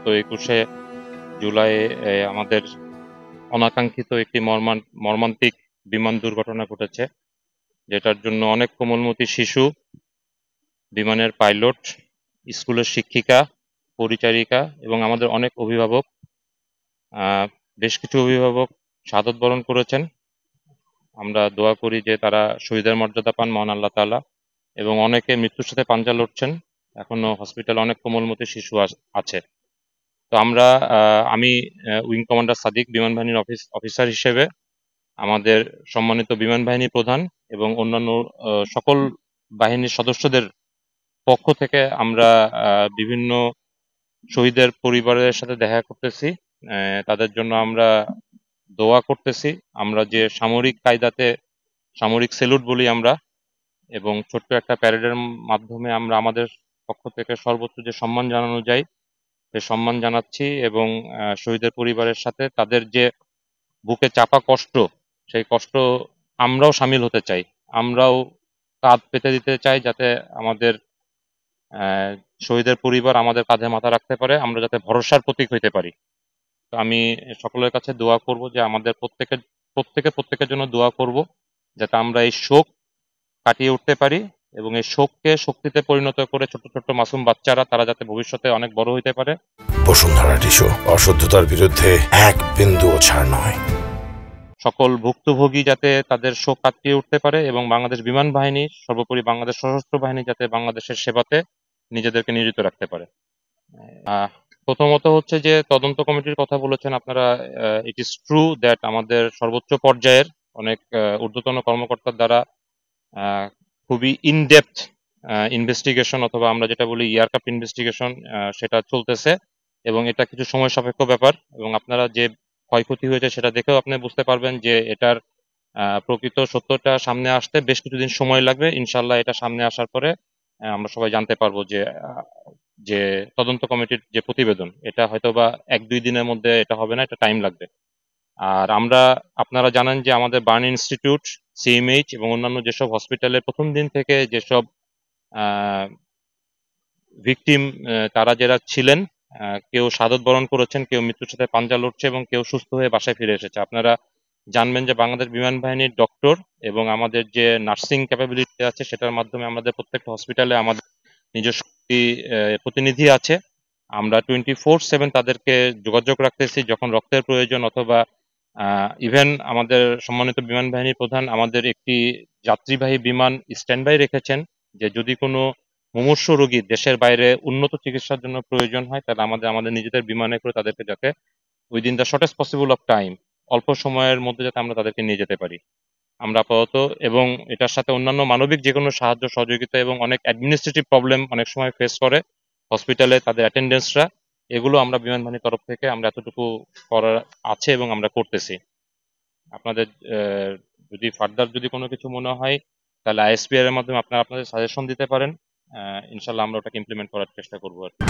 গত 21শে জুলাই আমাদের অনাকাঙ্ক্ষিত একটি মর্মান্তিক বিমান দুর্ঘটনা ঘটেছে, যেটার জন্য অনেক কোমলমতি শিশু, বিমানের পাইলট, স্কুলের শিক্ষিকা, পরিচারিকা এবং আমাদের অনেক অভিভাবক, বেশ কিছু অভিভাবক শাহাদত বরণ করেছেন। আমরা দোয়া করি যে তারা শহীদের মর্যাদা পান মহান আল্লাহ তাআলা, এবং অনেকে মৃত্যুর সাথে পাঞ্জা লড়ছেন। এখনো হসপিটালে অনেক কোমলমতি শিশু আছে। তো আমি উইং কমান্ডার সাদিক, বিমান বাহিনীর অফিসার হিসেবে আমাদের সম্মানিত বিমান বাহিনী প্রধান এবং অন্যান্য সকল বাহিনীর সদস্যদের পক্ষ থেকে আমরা বিভিন্ন শহীদের পরিবারের সাথে দেখা করতেছি, তাদের জন্য আমরা দোয়া করতেছি। আমরা যে সামরিক কায়দাতে সামরিক স্যালুট বলি আমরা, এবং ছোট্ট একটা প্যারেডের মাধ্যমে আমরা আমাদের পক্ষ থেকে সর্বোচ্চ যে সম্মান জানানো যায় সে সম্মান জানাচ্ছি, এবং শহীদের পরিবারের সাথে তাদের যে বুকে চাপা কষ্ট, সেই কষ্ট আমরাও সামিল হতে চাই। আমরাও কাঁধ পেতে দিতে চাই, যাতে আমাদের শহীদের পরিবার আমাদের কাঁধে মাথা রাখতে পারে, আমরা যাতে ভরসার প্রতীক হইতে পারি। তো আমি সকলের কাছে দোয়া করব যে আমাদের প্রত্যেকের জন্য দোয়া করব, যাতে আমরা এই শোক কাটিয়ে উঠতে পারি এবং এই শোককে শক্তিতে পরিণত করে ছোট ছোট মাসুম বাচ্চারা তারা যাতে ভবিষ্যতে অনেক বড় হইতে পারে। বসুন্ধরা টিস্যু, অশুদ্ধতার বিরুদ্ধে এক বিন্দুও ছাড় নয়। সকল ভুক্তভোগী যাতে তাদের শোক কাটিয়ে উঠতে পারে, এবং বাংলাদেশ বিমান বাহিনী, সর্বোপরি বাংলাদেশ সশস্ত্র বাহিনী যাতে বাংলাদেশের সেবাতে নিজেদেরকে নিয়োজিত রাখতে পারে। প্রথমত হচ্ছে যে তদন্ত কমিটির কথা বলেছেন আপনারা। ইট ইজ ট্রু দ্যাট আমাদের সর্বোচ্চ পর্যায়ের অনেক ঊর্ধ্বতন কর্মকর্তার দ্বারা খুবই ইনডেপথ ইনভেস্টিগেশন, অথবা আমরা যেটা বলি ইয়ারকাপ ইনভেস্টিগেশন, সেটা চলতেছে, এবং এটা কিছু সময় সাপেক্ষ ব্যাপার। এবং আপনারা যে ক্ষয়ক্ষতি হয়েছে সেটা দেখেও আপনি বুঝতে পারবেন যে এটার প্রকৃত সত্যটা সামনে আসতে বেশ কিছুদিন সময় লাগবে। ইনশাল্লাহ এটা সামনে আসার পরে আমরা সবাই জানতে পারবো যে তদন্ত কমিটির যে প্রতিবেদন, এটা হয়তো বা 1-2 দিনের মধ্যে এটা হবে না, এটা টাইম লাগবে। আর আপনারা জানেন যে আমাদের বার্ন ইনস্টিটিউট, সিএমএইচ এবং অন্যান্য যেসব হসপিটালে প্রথম দিন থেকে যেসব ভিকটিম তারা যারা ছিলেন, কেউ শাহাদত বরণ করেছেন, কেউ মৃত্যুর সাথে পাঞ্জা লড়ছে, এবং কেউ সুস্থ হয়ে বাসায় ফিরে এসেছে। আপনারা জানবেন যে বাংলাদেশ বিমান বাহিনীর ডক্টর এবং আমাদের যে নার্সিং ক্যাপাবিলিটি আছে সেটার মাধ্যমে আমাদের প্রত্যেকটা হসপিটালে আমাদের নিজস্ব প্রতিনিধি আছে। আমরা 24/7 তাদেরকে যোগাযোগ রাখতেছি যখন রক্তের প্রয়োজন, অথবা ইভেন আমাদের সম্মানিত বিমান বাহিনীর প্রধান আমাদের একটি যাত্রীবাহী বিমান স্ট্যান্ড বাই রেখেছেন, যে যদি কোনো মুমূর্ষু রোগী দেশের বাইরে উন্নত চিকিৎসার জন্য প্রয়োজন হয়, তাহলে আমাদের নিজেদের বিমানে করে তাদেরকে যাতে within the shortest possible of time, অল্প সময়ের মধ্যে যাতে আমরা তাদেরকে নিয়ে যেতে পারি। আমরা আপাতত, এবং এটার সাথে অন্যান্য মানবিক যে কোনো সাহায্য সহযোগিতা এবং অনেক অ্যাডমিনিস্ট্রেটিভ প্রবলেম অনেক সময় ফেস করে হসপিটালে তাদের অ্যাটেন্ডেন্সরা, এগুলো আমরা বিমান বাহিনীর তরফ থেকে আমরা এতটুকু করার আছে এবং আমরা করতেছি। আপনাদের যদি ফার্দার যদি কোনো কিছু মনে হয়, তাহলে আইএসপিআর এর মাধ্যমে আপনারা আপনাদের সাজেশন দিতে পারেন। ইনশাল্লাহ আমরা ওটাকে ইমপ্লিমেন্ট করার চেষ্টা করবো আর কি।